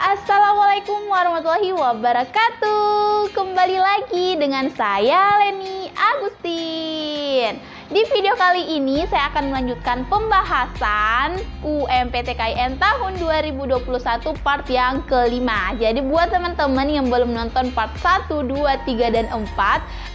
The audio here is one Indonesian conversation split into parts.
Assalamualaikum warahmatullahi wabarakatuh. Kembali lagi dengan saya Leni Agustin. Di video kali ini saya akan melanjutkan pembahasan UMPTKIN tahun 2021 part yang kelima. Jadi buat teman-teman yang belum nonton part 1, 2, 3, dan 4,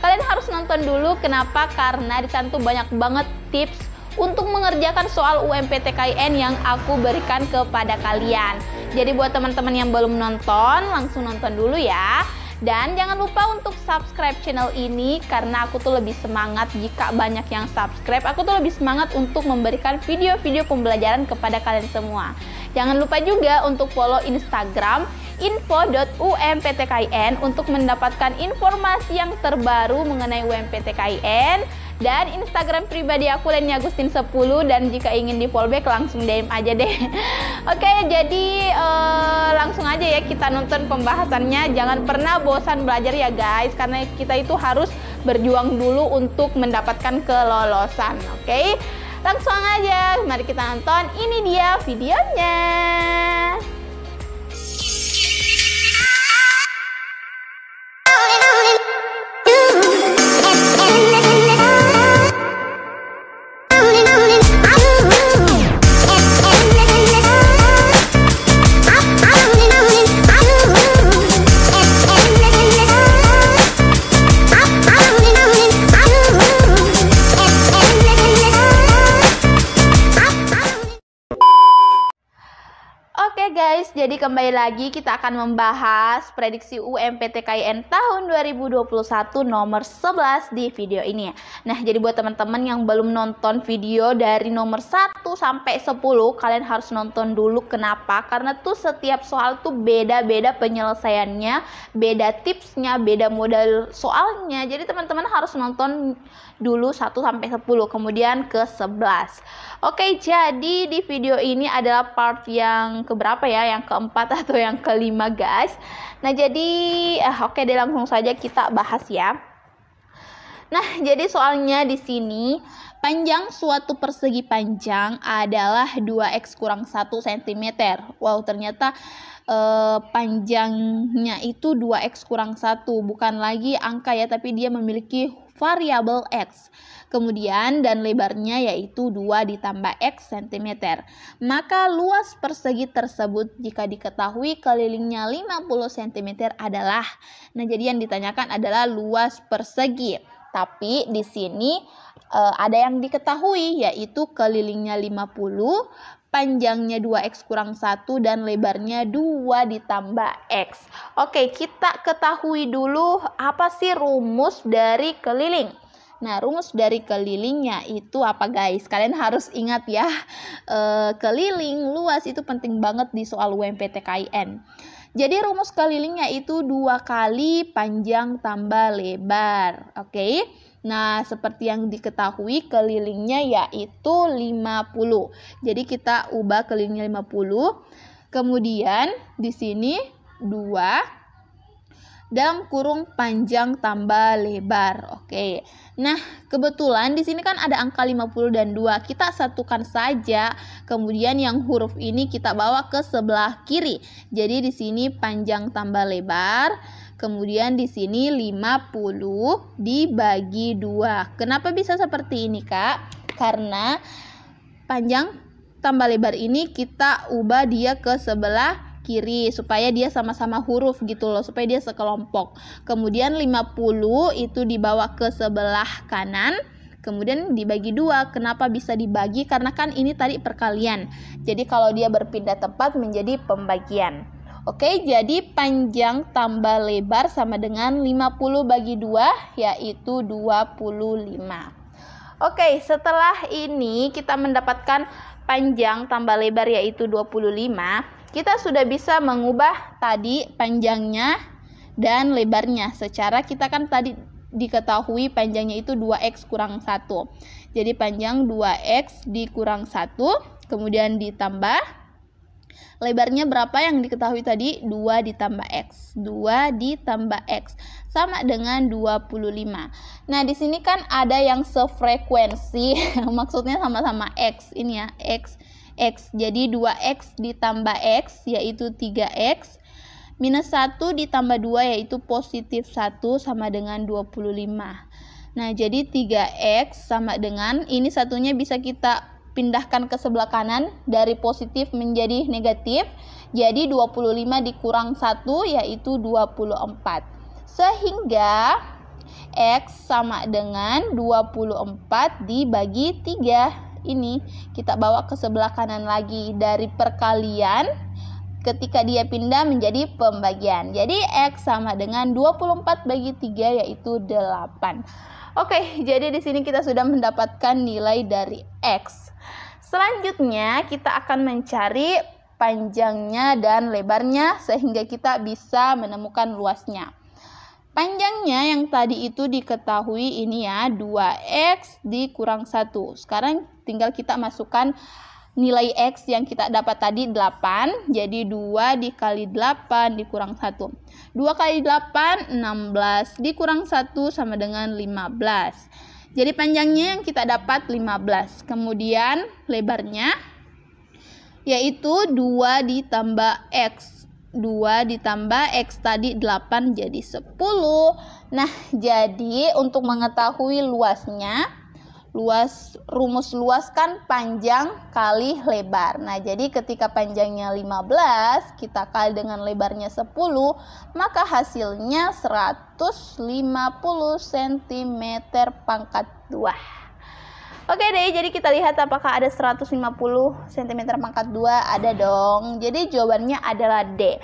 kalian harus nonton dulu. Kenapa? Karena di sana tuh banyak banget tips untuk mengerjakan soal UMPTKIN yang aku berikan kepada kalian. Jadi buat teman-teman yang belum nonton, langsung nonton dulu ya. Dan jangan lupa untuk subscribe channel ini, karena aku tuh lebih semangat jika banyak yang subscribe. Aku tuh lebih semangat untuk memberikan video-video pembelajaran kepada kalian semua. Jangan lupa juga untuk follow Instagram info.umptkin untuk mendapatkan informasi yang terbaru mengenai UMPTKIN. Dan Instagram pribadi aku Leni Agustin 10, dan jika ingin di follow back langsung DM aja deh. Oke, jadi langsung aja ya kita nonton pembahasannya. Jangan pernah bosan belajar ya guys, karena kita itu harus berjuang dulu untuk mendapatkan kelolosan. Oke, langsung aja mari kita nonton. Ini dia videonya. Guys, jadi kembali lagi kita akan membahas prediksi UMPTKIN tahun 2021 nomor 11 di video ini. Nah, jadi buat teman-teman yang belum nonton video dari nomor 1 sampai 10, kalian harus nonton dulu. Kenapa? Karena tuh setiap soal tuh beda-beda penyelesaiannya, beda tipsnya, beda modal soalnya. Jadi teman-teman harus nonton dulu 1 sampai 10, kemudian ke 11. Oke, jadi di video ini adalah part yang keberapa ya? Yang keempat atau yang kelima guys. Nah, jadi oke deh, langsung saja kita bahas ya. Nah, jadi soalnya di sini panjang suatu persegi panjang adalah 2x kurang 1 cm. Wow, ternyata panjangnya itu 2x kurang 1, bukan lagi angka ya, tapi dia memiliki variabel x. Kemudian dan lebarnya yaitu 2 ditambah x cm. Maka luas persegi tersebut jika diketahui kelilingnya 50 cm adalah. Nah, jadi yang ditanyakan adalah luas persegi. Tapi di sini ada yang diketahui yaitu kelilingnya 50, panjangnya 2x kurang 1, dan lebarnya 2 ditambah x. Oke, kita ketahui dulu apa sih rumus dari keliling. Nah, rumus dari kelilingnya itu apa guys? Kalian harus ingat ya, keliling, luas itu penting banget di soal UMPTKIN. Jadi rumus kelilingnya itu 2 kali panjang tambah lebar. Oke. Nah, seperti yang diketahui kelilingnya yaitu 50. Jadi kita ubah kelilingnya 50. Kemudian di sini 2 dalam kurung panjang tambah lebar. Oke. Nah, kebetulan di sini kan ada angka 50 dan 2. Kita satukan saja. Kemudian yang huruf ini kita bawa ke sebelah kiri. Jadi di sini panjang tambah lebar. Kemudian di sini 50 dibagi 2. Kenapa bisa seperti ini, Kak? Karena panjang tambah lebar ini kita ubah dia ke sebelah kiri supaya dia sama-sama huruf gitu loh, supaya dia sekelompok. Kemudian 50 itu dibawa ke sebelah kanan, kemudian dibagi 2. Kenapa bisa dibagi? Karena kan ini tadi perkalian. Jadi kalau dia berpindah tempat menjadi pembagian. Oke, jadi panjang tambah lebar sama dengan 50 bagi 2 yaitu 25. Oke, setelah ini kita mendapatkan panjang tambah lebar yaitu 25. Kita sudah bisa mengubah tadi panjangnya dan lebarnya. Secara kita kan tadi diketahui panjangnya itu 2x kurang 1. Jadi panjang 2x dikurang 1, kemudian ditambah lebarnya berapa yang diketahui tadi? 2 ditambah x. 2 ditambah x sama dengan 25. Nah, di sini kan ada yang sefrekuensi. Maksudnya sama-sama x. Ini ya, x. Jadi 2x ditambah x yaitu 3x Minus 1 ditambah 2 yaitu positif 1 sama dengan 25. Nah, jadi 3X sama dengan, ini satunya bisa kita pindahkan ke sebelah kanan dari positif menjadi negatif. Jadi 25 dikurang 1 yaitu 24. Sehingga X sama dengan 24 dibagi 3. Ini kita bawa ke sebelah kanan lagi dari perkalian ketika dia pindah menjadi pembagian. Jadi X sama dengan 24 bagi 3 yaitu 8. Oke, jadi di sini kita sudah mendapatkan nilai dari X. Selanjutnya kita akan mencari panjangnya dan lebarnya sehingga kita bisa menemukan luasnya. Panjangnya yang tadi itu diketahui ini ya, 2X dikurang 1. Sekarang tinggal kita masukkan nilai X yang kita dapat tadi 8. Jadi 2 dikali 8 dikurang 1. 2 kali 8, 16. Dikurang 1 sama dengan 15. Jadi panjangnya yang kita dapat 15. Kemudian lebarnya yaitu 2 ditambah X. 2 ditambah X tadi 8 jadi 10. Nah, jadi untuk mengetahui luasnya, rumus luas kan panjang kali lebar. Nah, jadi ketika panjangnya 15, kita kali dengan lebarnya 10, maka hasilnya 150 cm pangkat 2. Oke deh, jadi kita lihat apakah ada 150 cm pangkat 2. Ada dong. Jadi jawabannya adalah D.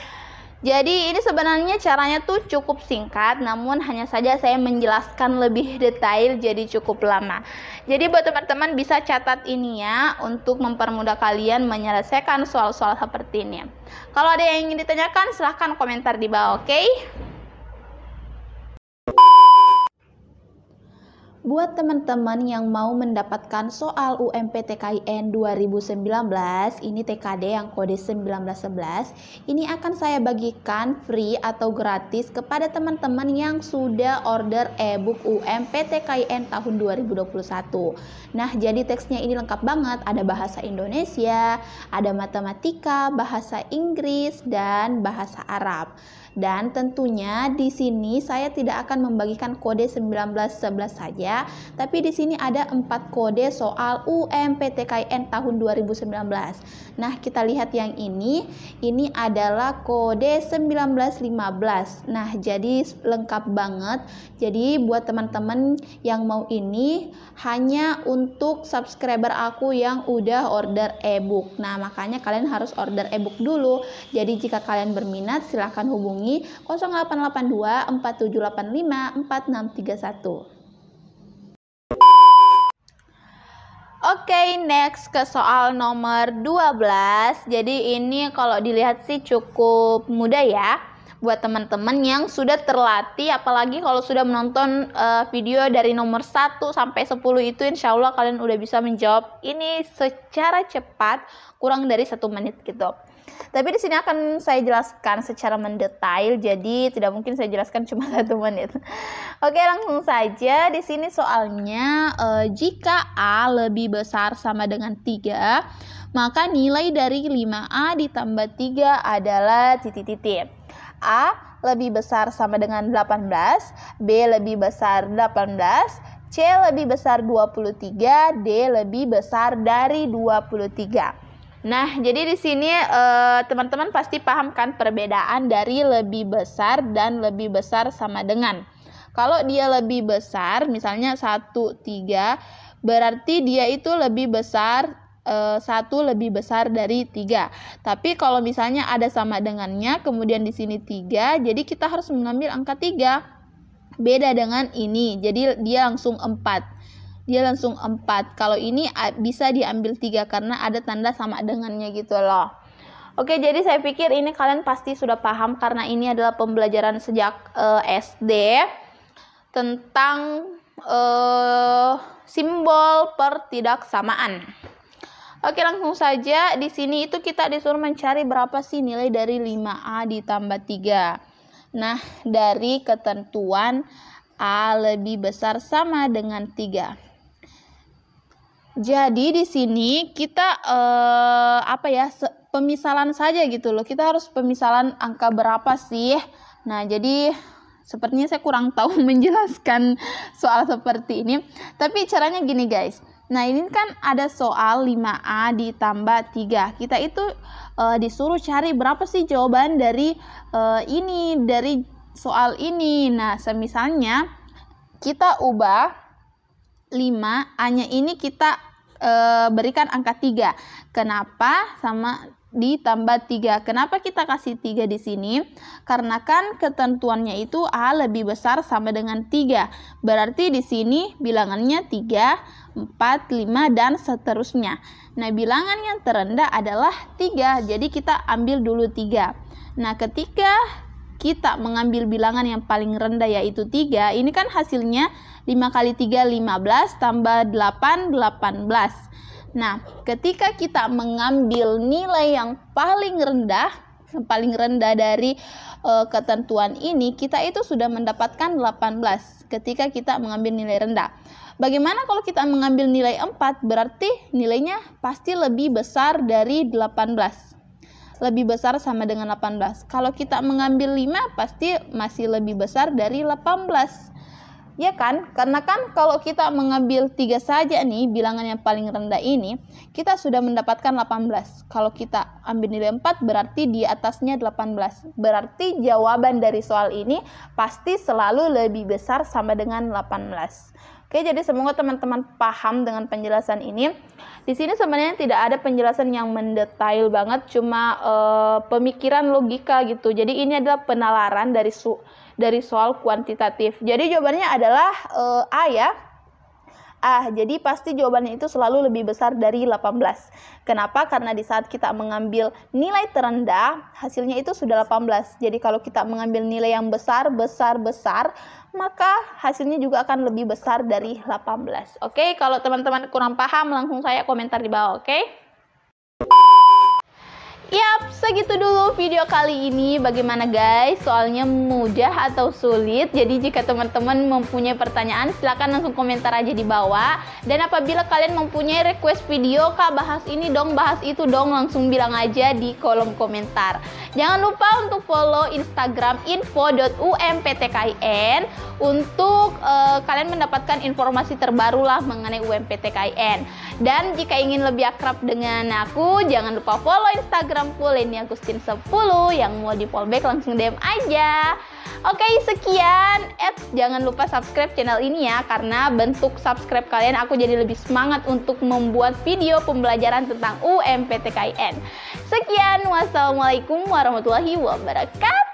Jadi ini sebenarnya caranya tuh cukup singkat, namun hanya saja saya menjelaskan lebih detail jadi cukup lama. Jadi buat teman-teman bisa catat ini ya untuk mempermudah kalian menyelesaikan soal-soal seperti ini. Kalau ada yang ingin ditanyakan silahkan komentar di bawah, oke? Buat teman-teman yang mau mendapatkan soal UMPTKIN 2019, ini TKD yang kode 1911, ini akan saya bagikan free atau gratis kepada teman-teman yang sudah order e-book UMPTKIN tahun 2021. Nah, jadi teksnya ini lengkap banget, ada bahasa Indonesia, ada matematika, bahasa Inggris, dan bahasa Arab. Dan tentunya di sini saya tidak akan membagikan kode 1911 saja, tapi di sini ada 4 kode soal UMPTKIN tahun 2019. Nah, kita lihat yang ini adalah kode 1915. Nah, jadi lengkap banget. Jadi buat teman-teman yang mau ini hanya untuk subscriber aku yang udah order e-book. Nah, makanya kalian harus order e-book dulu. Jadi jika kalian berminat silahkan hubungi 0882 4785 4631. Oke, next ke soal nomor 12. Jadi ini kalau dilihat sih cukup mudah ya buat teman-teman yang sudah terlatih, apalagi kalau sudah menonton video dari nomor 1 sampai 10 itu insya Allah kalian udah bisa menjawab ini secara cepat, kurang dari 1 menit gitu. Tapi di sini akan saya jelaskan secara mendetail, jadi tidak mungkin saya jelaskan cuma 1 menit. Oke, langsung saja. Di sini soalnya jika A lebih besar sama dengan 3, maka nilai dari 5A ditambah 3 adalah titik-titik. A lebih besar sama dengan 18, B lebih besar 18, C lebih besar 23, D lebih besar dari 23. Nah, jadi di sini teman-teman pasti paham kan perbedaan dari lebih besar dan lebih besar sama dengan. Kalau dia lebih besar, misalnya 1, 3, berarti dia itu lebih besar, 1 lebih besar dari 3. Tapi kalau misalnya ada sama dengannya, kemudian di sini 3, jadi kita harus mengambil angka 3. Beda dengan ini, jadi dia langsung 4. Dia langsung 4. Kalau ini bisa diambil 3 karena ada tanda sama dengannya gitu loh. Oke, jadi saya pikir ini kalian pasti sudah paham karena ini adalah pembelajaran sejak SD tentang simbol pertidaksamaan. Oke, langsung saja. Di sini itu kita disuruh mencari berapa sih nilai dari 5A ditambah 3. Nah, dari ketentuan A lebih besar sama dengan 3. Jadi di sini kita pemisalan saja gitu loh. Kita harus pemisalan angka berapa sih? Nah, jadi sepertinya saya kurang tahu menjelaskan soal seperti ini. Tapi caranya gini guys. Nah, ini kan ada soal 5A ditambah 3. Kita itu disuruh cari berapa sih jawaban dari dari soal ini. Nah, semisalnya kita ubah 5A-nya ini kita berikan angka 3. Kenapa sama ditambah 3? Kenapa kita kasih 3 di sini? Karena kan ketentuannya itu A lebih besar sama dengan 3. Berarti di sini bilangannya 3, 4, 5 dan seterusnya. Nah, bilangan yang terendah adalah 3. Jadi kita ambil dulu 3. Nah, ketika kita mengambil bilangan yang paling rendah yaitu 3, ini kan hasilnya 5 kali 3 15 tambah 8 18. Nah, ketika kita mengambil nilai yang paling rendah dari ketentuan ini, kita itu sudah mendapatkan 18 ketika kita mengambil nilai rendah. Bagaimana kalau kita mengambil nilai 4? Berarti nilainya pasti lebih besar dari 18. Lebih besar sama dengan 18. Kalau kita mengambil 5 pasti masih lebih besar dari 18. Ya kan? Karena kan kalau kita mengambil 3 saja nih, bilangan yang paling rendah ini, kita sudah mendapatkan 18. Kalau kita ambil nilai 4 berarti di atasnya 18. Berarti jawaban dari soal ini pasti selalu lebih besar sama dengan 18. Oke, jadi semoga teman-teman paham dengan penjelasan ini. Di sini sebenarnya tidak ada penjelasan yang mendetail banget, cuma pemikiran logika gitu. Jadi ini adalah penalaran dari soal kuantitatif. Jadi jawabannya adalah A ya. Jadi pasti jawabannya itu selalu lebih besar dari 18. Kenapa? Karena di saat kita mengambil nilai terendah, hasilnya itu sudah 18. Jadi kalau kita mengambil nilai yang besar, maka hasilnya juga akan lebih besar dari 18. Oke, kalau teman-teman kurang paham, langsung saya komentar di bawah, oke? Yap, segitu dulu video kali ini. Bagaimana guys? Soalnya mudah atau sulit? Jadi jika teman-teman mempunyai pertanyaan, silakan langsung komentar aja di bawah. Dan apabila kalian mempunyai request video, Kak bahas ini dong, bahas itu dong, langsung bilang aja di kolom komentar. Jangan lupa untuk follow Instagram info.umptkin untuk kalian mendapatkan informasi terbaru lah mengenai UMPTKIN. Dan jika ingin lebih akrab dengan aku, jangan lupa follow Instagramku Leni Agustin 10. Yang mau di follow back langsung DM aja. Oke, sekian. Jangan lupa subscribe channel ini ya, karena bentuk subscribe kalian aku jadi lebih semangat untuk membuat video pembelajaran tentang UMPTKIN. Sekian, wassalamualaikum warahmatullahi wabarakatuh.